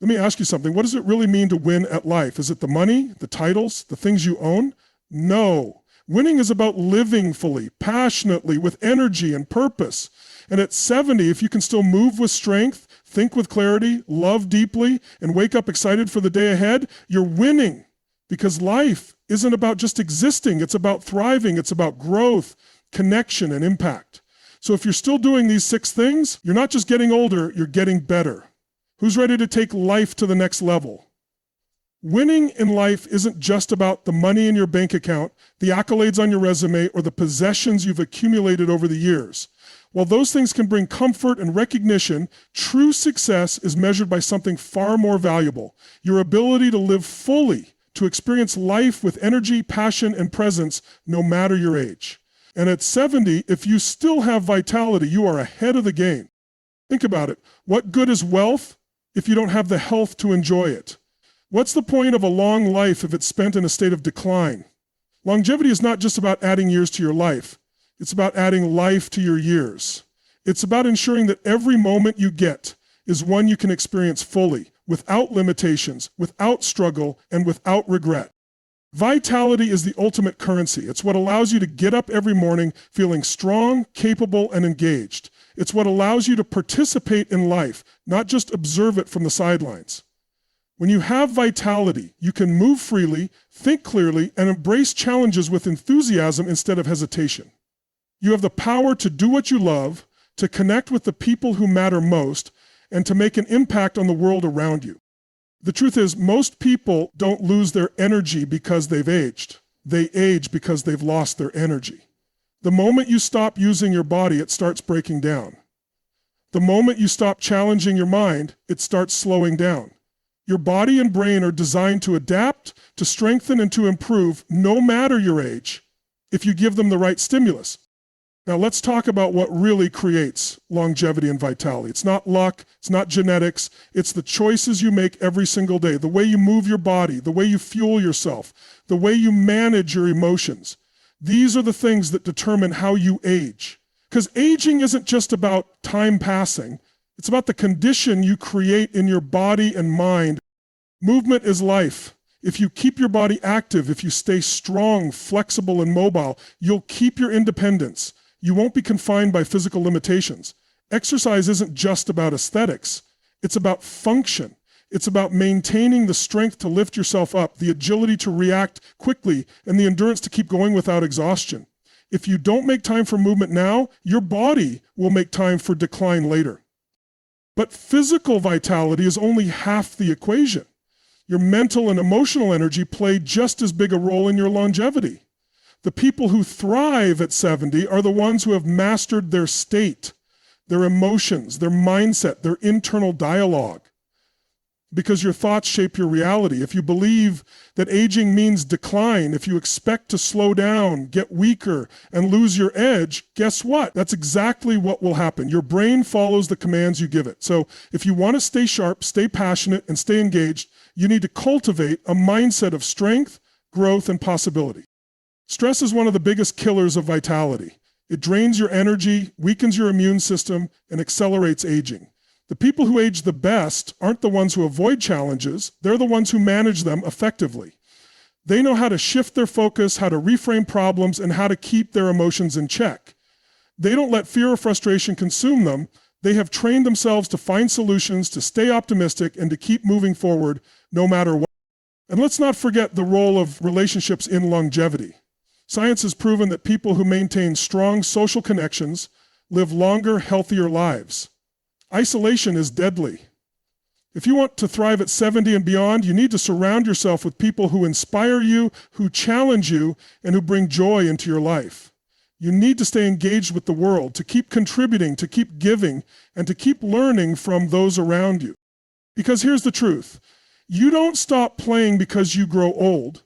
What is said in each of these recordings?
Let me ask you something. What does it really mean to win at life? Is it the money, the titles, the things you own? No. Winning is about living fully, passionately, with energy and purpose. And at 70, if you can still move with strength, think with clarity, love deeply, and wake up excited for the day ahead, you're winning. Because life isn't about just existing. It's about thriving. It's about growth, connection, and impact. So if you're still doing these 6 things, you're not just getting older, you're getting better. Who's ready to take life to the next level? Winning in life isn't just about the money in your bank account, the accolades on your resume, or the possessions you've accumulated over the years. While those things can bring comfort and recognition, true success is measured by something far more valuable: your ability to live fully, to experience life with energy, passion, and presence, no matter your age. And at 70, if you still have vitality, you are ahead of the game. Think about it. What good is wealth if you don't have the health to enjoy it? What's the point of a long life if it's spent in a state of decline? Longevity is not just about adding years to your life. It's about adding life to your years. It's about ensuring that every moment you get is one you can experience fully, without limitations, without struggle, and without regret. Vitality is the ultimate currency. It's what allows you to get up every morning feeling strong, capable, and engaged. It's what allows you to participate in life, not just observe it from the sidelines. When you have vitality, you can move freely, think clearly, and embrace challenges with enthusiasm instead of hesitation. You have the power to do what you love, to connect with the people who matter most, and to make an impact on the world around you. The truth is, most people don't lose their energy because they've aged. They age because they've lost their energy. The moment you stop using your body, it starts breaking down. The moment you stop challenging your mind, it starts slowing down. Your body and brain are designed to adapt, to strengthen, and to improve, no matter your age, if you give them the right stimulus. Now let's talk about what really creates longevity and vitality. It's not luck, it's not genetics, it's the choices you make every single day, the way you move your body, the way you fuel yourself, the way you manage your emotions. These are the things that determine how you age. Because aging isn't just about time passing, it's about the condition you create in your body and mind. Movement is life. If you keep your body active, if you stay strong, flexible, and mobile, you'll keep your independence. You won't be confined by physical limitations. Exercise isn't just about aesthetics. It's about function. It's about maintaining the strength to lift yourself up, the agility to react quickly, and the endurance to keep going without exhaustion. If you don't make time for movement now, your body will make time for decline later. But physical vitality is only half the equation. Your mental and emotional energy play just as big a role in your longevity. The people who thrive at 70 are the ones who have mastered their state, their emotions, their mindset, their internal dialogue. Because your thoughts shape your reality. If you believe that aging means decline, if you expect to slow down, get weaker, and lose your edge, guess what? That's exactly what will happen. Your brain follows the commands you give it. So if you want to stay sharp, stay passionate, and stay engaged, you need to cultivate a mindset of strength, growth, and possibility. Stress is one of the biggest killers of vitality. It drains your energy, weakens your immune system, and accelerates aging. The people who age the best aren't the ones who avoid challenges, they're the ones who manage them effectively. They know how to shift their focus, how to reframe problems, and how to keep their emotions in check. They don't let fear or frustration consume them. They have trained themselves to find solutions, to stay optimistic, and to keep moving forward no matter what. And let's not forget the role of relationships in longevity. Science has proven that people who maintain strong social connections live longer, healthier lives. Isolation is deadly. If you want to thrive at 70 and beyond, you need to surround yourself with people who inspire you, who challenge you, and who bring joy into your life. You need to stay engaged with the world, to keep contributing, to keep giving, and to keep learning from those around you. Because here's the truth. You don't stop playing because you grow old.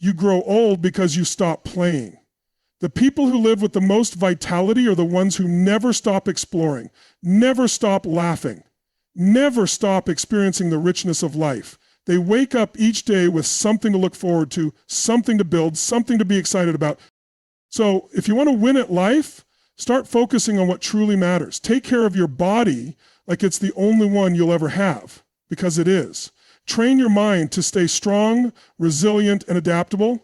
You grow old because you stop playing. The people who live with the most vitality are the ones who never stop exploring, never stop laughing, never stop experiencing the richness of life. They wake up each day with something to look forward to, something to build, something to be excited about. So if you want to win at life, start focusing on what truly matters. Take care of your body like it's the only one you'll ever have. because it is. Train your mind to stay strong, resilient, and adaptable.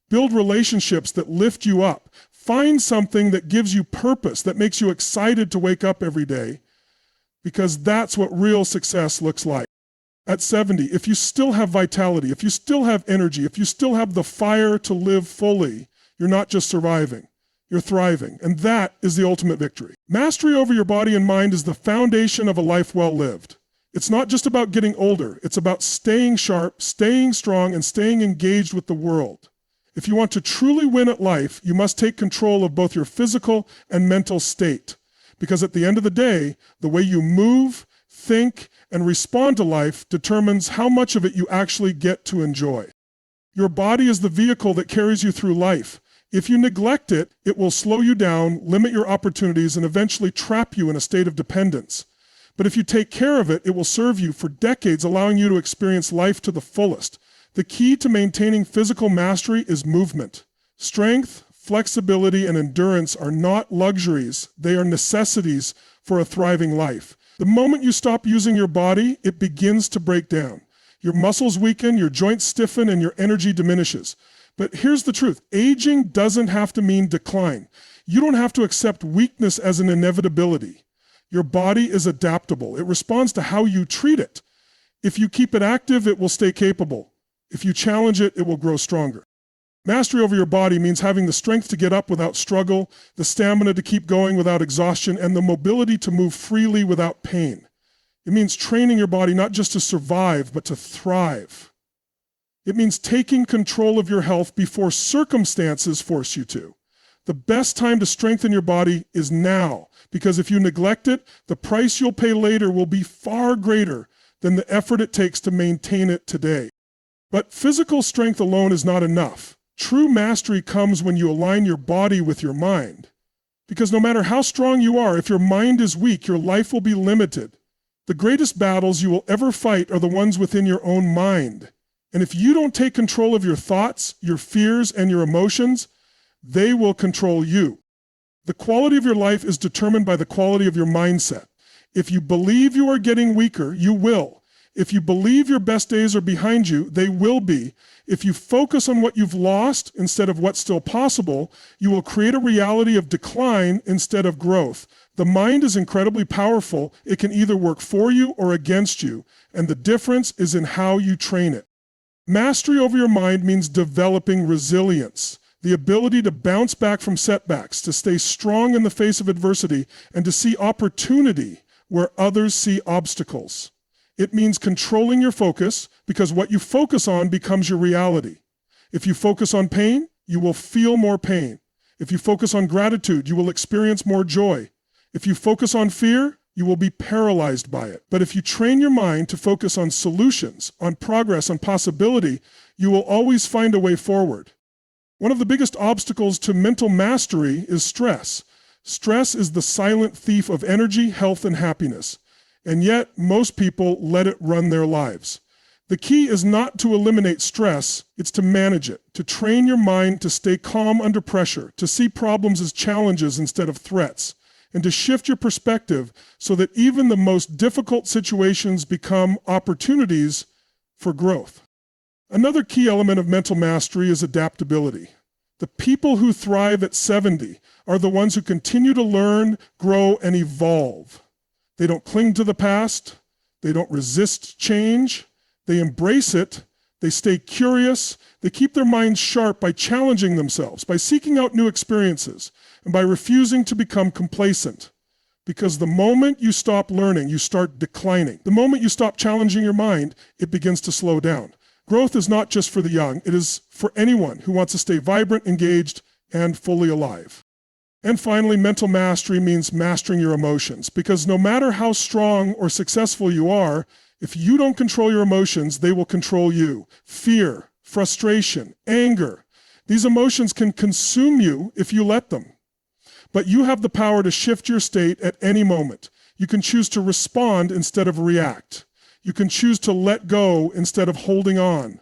Build relationships that lift you up. Find something that gives you purpose, that makes you excited to wake up every day, because that's what real success looks like. At 70, if you still have vitality, if you still have energy, if you still have the fire to live fully, you're not just surviving, you're thriving. And that is the ultimate victory. Mastery over your body and mind is the foundation of a life well lived. It's not just about getting older, it's about staying sharp, staying strong, and staying engaged with the world. If you want to truly win at life, you must take control of both your physical and mental state. Because at the end of the day, the way you move, think, and respond to life determines how much of it you actually get to enjoy. Your body is the vehicle that carries you through life. If you neglect it, it will slow you down, limit your opportunities, and eventually trap you in a state of dependence. But if you take care of it, it will serve you for decades, allowing you to experience life to the fullest. The key to maintaining physical mastery is movement. Strength, flexibility, and endurance are not luxuries. They are necessities for a thriving life. The moment you stop using your body, it begins to break down. Your muscles weaken, your joints stiffen, and your energy diminishes. But here's the truth. Aging doesn't have to mean decline. You don't have to accept weakness as an inevitability. Your body is adaptable. It responds to how you treat it. If you keep it active, it will stay capable. If you challenge it, it will grow stronger. Mastery over your body means having the strength to get up without struggle, the stamina to keep going without exhaustion, and the mobility to move freely without pain. It means training your body not just to survive, but to thrive. It means taking control of your health before circumstances force you to. The best time to strengthen your body is now, because if you neglect it, the price you'll pay later will be far greater than the effort it takes to maintain it today. But physical strength alone is not enough. True mastery comes when you align your body with your mind. Because no matter how strong you are, if your mind is weak, your life will be limited. The greatest battles you will ever fight are the ones within your own mind. And if you don't take control of your thoughts, your fears, and your emotions, they will control you. The quality of your life is determined by the quality of your mindset. If you believe you are getting weaker, you will. If you believe your best days are behind you, they will be. If you focus on what you've lost instead of what's still possible, you will create a reality of decline instead of growth. The mind is incredibly powerful. It can either work for you or against you, and the difference is in how you train it. Mastery over your mind means developing resilience, the ability to bounce back from setbacks, to stay strong in the face of adversity, and to see opportunity where others see obstacles. It means controlling your focus, because what you focus on becomes your reality. If you focus on pain, you will feel more pain. If you focus on gratitude, you will experience more joy. If you focus on fear, you will be paralyzed by it. But if you train your mind to focus on solutions, on progress, on possibility, you will always find a way forward. One of the biggest obstacles to mental mastery is stress. Stress is the silent thief of energy, health, and happiness. And yet, most people let it run their lives. The key is not to eliminate stress, it's to manage it, to train your mind to stay calm under pressure, to see problems as challenges instead of threats, and to shift your perspective so that even the most difficult situations become opportunities for growth. Another key element of mental mastery is adaptability. The people who thrive at 70 are the ones who continue to learn, grow, and evolve. They don't cling to the past. They don't resist change. They embrace it. They stay curious. They keep their minds sharp by challenging themselves, by seeking out new experiences, and by refusing to become complacent. Because the moment you stop learning, you start declining. The moment you stop challenging your mind, it begins to slow down. Growth is not just for the young. It is for anyone who wants to stay vibrant, engaged, and fully alive. And finally, mental mastery means mastering your emotions, because no matter how strong or successful you are, if you don't control your emotions, they will control you. Fear, frustration, anger, these emotions can consume you if you let them. But you have the power to shift your state at any moment. You can choose to respond instead of react. You can choose to let go instead of holding on.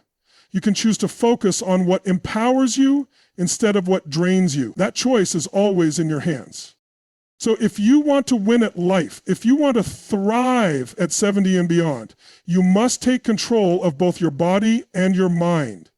You can choose to focus on what empowers you instead of what drains you. That choice is always in your hands. So if you want to win at life, if you want to thrive at 70 and beyond, you must take control of both your body and your mind.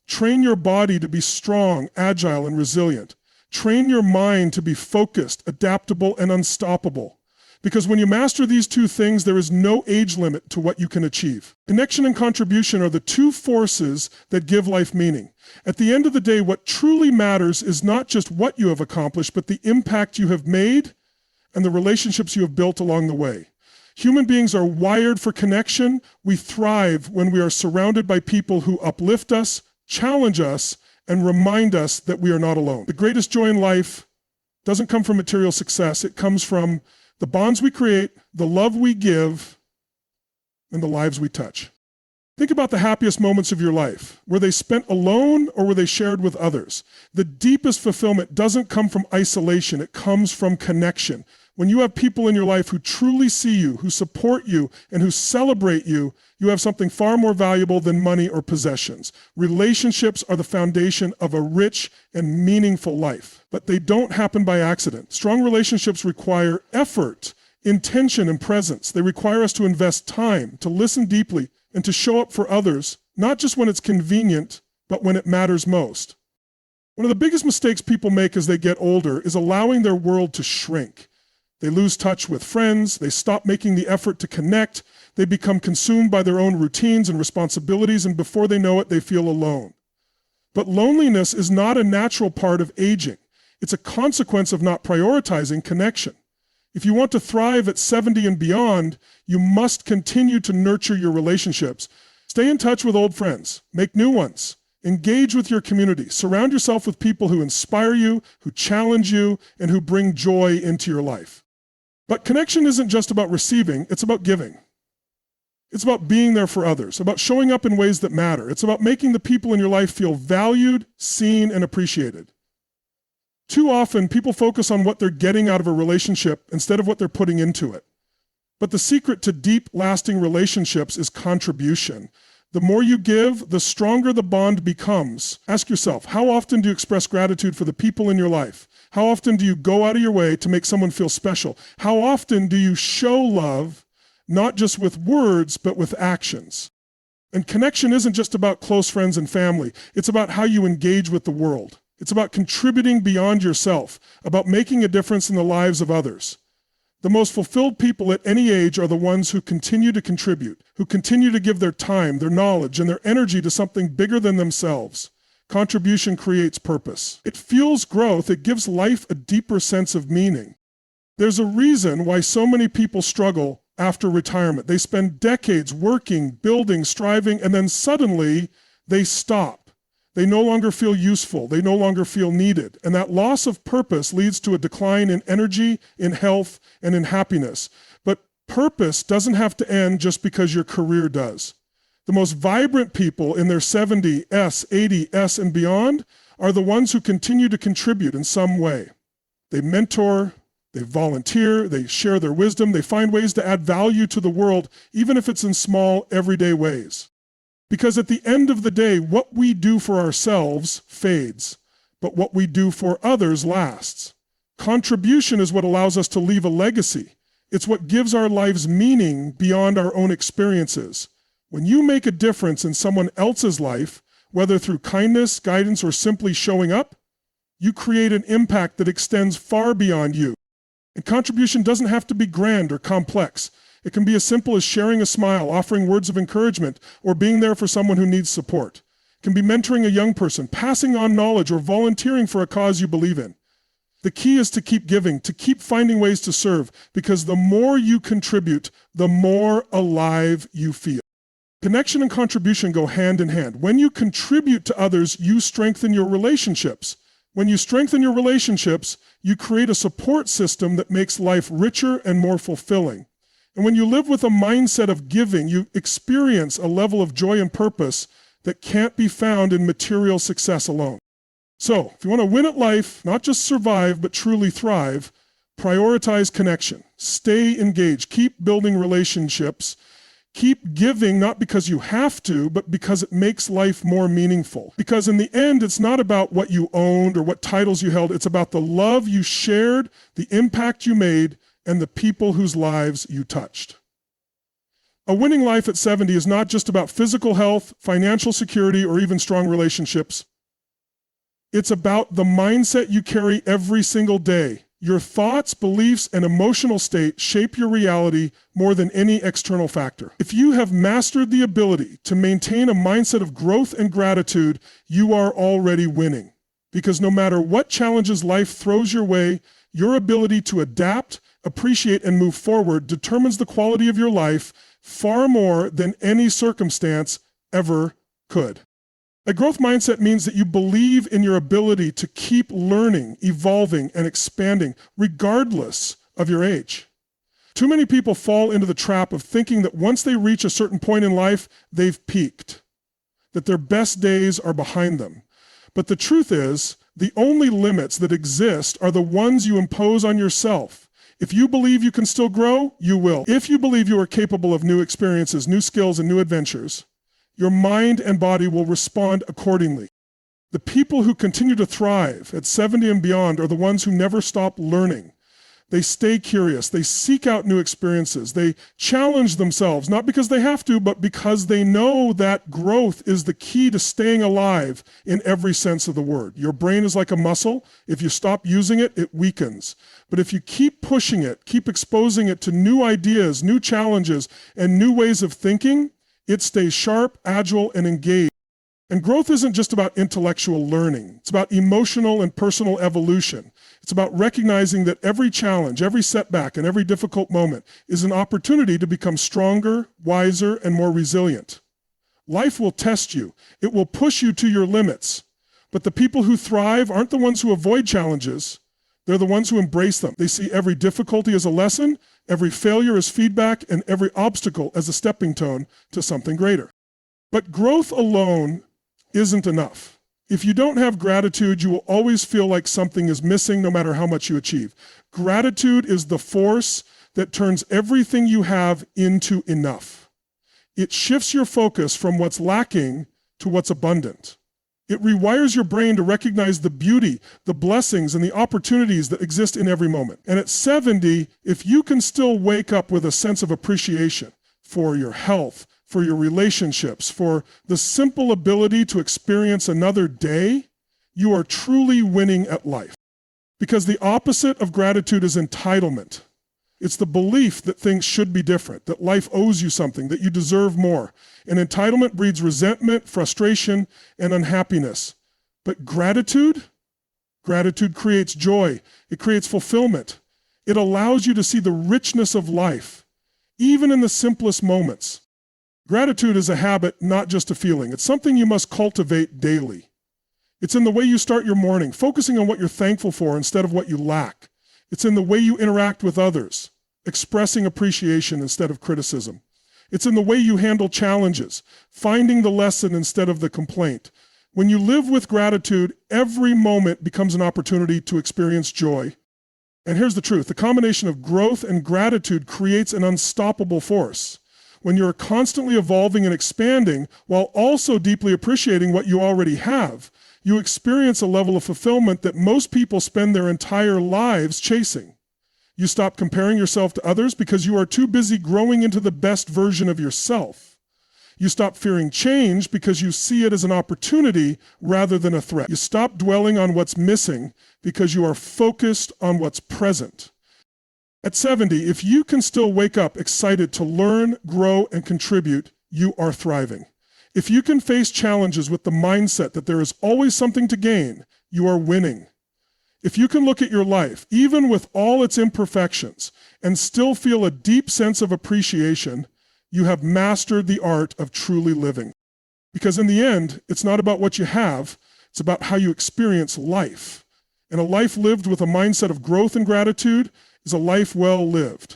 Train your body to be strong, agile, and resilient. Train your mind to be focused, adaptable, and unstoppable. Because when you master these two things, there is no age limit to what you can achieve. Connection and contribution are the two forces that give life meaning. At the end of the day, what truly matters is not just what you have accomplished, but the impact you have made and the relationships you have built along the way. Human beings are wired for connection. We thrive when we are surrounded by people who uplift us, challenge us, and remind us that we are not alone. The greatest joy in life doesn't come from material success. It comes from the bonds we create, the love we give, and the lives we touch. Think about the happiest moments of your life. Were they spent alone or were they shared with others? The deepest fulfillment doesn't come from isolation. It comes from connection. When you have people in your life who truly see you, who support you, and who celebrate you, you have something far more valuable than money or possessions. Relationships are the foundation of a rich and meaningful life, but they don't happen by accident. Strong relationships require effort, intention, and presence. They require us to invest time, to listen deeply, and to show up for others, not just when it's convenient, but when it matters most. One of the biggest mistakes people make as they get older is allowing their world to shrink. They lose touch with friends, they stop making the effort to connect, they become consumed by their own routines and responsibilities, and before they know it, they feel alone. But loneliness is not a natural part of aging. It's a consequence of not prioritizing connection. If you want to thrive at 70 and beyond, you must continue to nurture your relationships. Stay in touch with old friends, make new ones, engage with your community, surround yourself with people who inspire you, who challenge you, and who bring joy into your life. But connection isn't just about receiving, it's about giving. It's about being there for others, about showing up in ways that matter. It's about making the people in your life feel valued, seen, and appreciated. Too often, people focus on what they're getting out of a relationship instead of what they're putting into it. But the secret to deep, lasting relationships is contribution. The more you give, the stronger the bond becomes. Ask yourself, how often do you express gratitude for the people in your life? How often do you go out of your way to make someone feel special? How often do you show love, not just with words, but with actions? And connection isn't just about close friends and family. It's about how you engage with the world. It's about contributing beyond yourself, about making a difference in the lives of others. The most fulfilled people at any age are the ones who continue to contribute, who continue to give their time, their knowledge, and their energy to something bigger than themselves. Contribution creates purpose. It fuels growth. It gives life a deeper sense of meaning. There's a reason why so many people struggle after retirement. They spend decades working, building, striving, and then suddenly they stop. They no longer feel useful. They no longer feel needed. And that loss of purpose leads to a decline in energy, in health, and in happiness. But purpose doesn't have to end just because your career does. The most vibrant people in their 70s, 80s, and beyond are the ones who continue to contribute in some way. They mentor, they volunteer, they share their wisdom, they find ways to add value to the world, even if it's in small, everyday ways. Because at the end of the day, what we do for ourselves fades, but what we do for others lasts. Contribution is what allows us to leave a legacy. It's what gives our lives meaning beyond our own experiences. When you make a difference in someone else's life, whether through kindness, guidance, or simply showing up, you create an impact that extends far beyond you. And contribution doesn't have to be grand or complex. It can be as simple as sharing a smile, offering words of encouragement, or being there for someone who needs support. It can be mentoring a young person, passing on knowledge, or volunteering for a cause you believe in. The key is to keep giving, to keep finding ways to serve, because the more you contribute, the more alive you feel. Connection and contribution go hand in hand. When you contribute to others, you strengthen your relationships. When you strengthen your relationships, you create a support system that makes life richer and more fulfilling. And when you live with a mindset of giving, you experience a level of joy and purpose that can't be found in material success alone. So, if you want to win at life, not just survive, but truly thrive, prioritize connection. Stay engaged. Keep building relationships. Keep giving, not because you have to, but because it makes life more meaningful. Because in the end, it's not about what you owned or what titles you held. It's about the love you shared, the impact you made, and the people whose lives you touched. A winning life at 70 is not just about physical health, financial security, or even strong relationships. It's about the mindset you carry every single day. Your thoughts, beliefs, and emotional state shape your reality more than any external factor. If you have mastered the ability to maintain a mindset of growth and gratitude, you are already winning. Because no matter what challenges life throws your way, your ability to adapt, appreciate, and move forward determines the quality of your life far more than any circumstance ever could. A growth mindset means that you believe in your ability to keep learning, evolving, and expanding, regardless of your age. Too many people fall into the trap of thinking that once they reach a certain point in life, they've peaked, that their best days are behind them. But the truth is, the only limits that exist are the ones you impose on yourself. If you believe you can still grow, you will. If you believe you are capable of new experiences, new skills, and new adventures, your mind and body will respond accordingly. The people who continue to thrive at 70 and beyond are the ones who never stop learning. They stay curious, they seek out new experiences, they challenge themselves, not because they have to, but because they know that growth is the key to staying alive in every sense of the word. Your brain is like a muscle. If you stop using it, it weakens. But if you keep pushing it, keep exposing it to new ideas, new challenges, and new ways of thinking, it stays sharp, agile, and engaged. And growth isn't just about intellectual learning. It's about emotional and personal evolution. It's about recognizing that every challenge, every setback, and every difficult moment is an opportunity to become stronger, wiser, and more resilient. Life will test you. It will push you to your limits. But the people who thrive aren't the ones who avoid challenges. They're the ones who embrace them. They see every difficulty as a lesson, every failure as feedback, and every obstacle as a stepping stone to something greater. But growth alone isn't enough. If you don't have gratitude, you will always feel like something is missing no matter how much you achieve. Gratitude is the force that turns everything you have into enough. It shifts your focus from what's lacking to what's abundant. It rewires your brain to recognize the beauty, the blessings, and the opportunities that exist in every moment. And at 70, if you can still wake up with a sense of appreciation for your health, for your relationships, for the simple ability to experience another day, you are truly winning at life. Because the opposite of gratitude is entitlement. It's the belief that things should be different, that life owes you something, that you deserve more. And entitlement breeds resentment, frustration, and unhappiness. But gratitude creates joy. It creates fulfillment. It allows you to see the richness of life, even in the simplest moments. Gratitude is a habit, not just a feeling. It's something you must cultivate daily. It's in the way you start your morning, focusing on what you're thankful for instead of what you lack. It's in the way you interact with others, expressing appreciation instead of criticism. It's in the way you handle challenges, finding the lesson instead of the complaint. When you live with gratitude, every moment becomes an opportunity to experience joy. And here's the truth, the combination of growth and gratitude creates an unstoppable force. When you're constantly evolving and expanding while also deeply appreciating what you already have, you experience a level of fulfillment that most people spend their entire lives chasing. You stop comparing yourself to others because you are too busy growing into the best version of yourself. You stop fearing change because you see it as an opportunity rather than a threat. You stop dwelling on what's missing because you are focused on what's present. At 70, if you can still wake up excited to learn, grow, and contribute, you are thriving. If you can face challenges with the mindset that there is always something to gain, you are winning. If you can look at your life, even with all its imperfections, and still feel a deep sense of appreciation, you have mastered the art of truly living. Because in the end, it's not about what you have, it's about how you experience life. And a life lived with a mindset of growth and gratitude is a life well lived.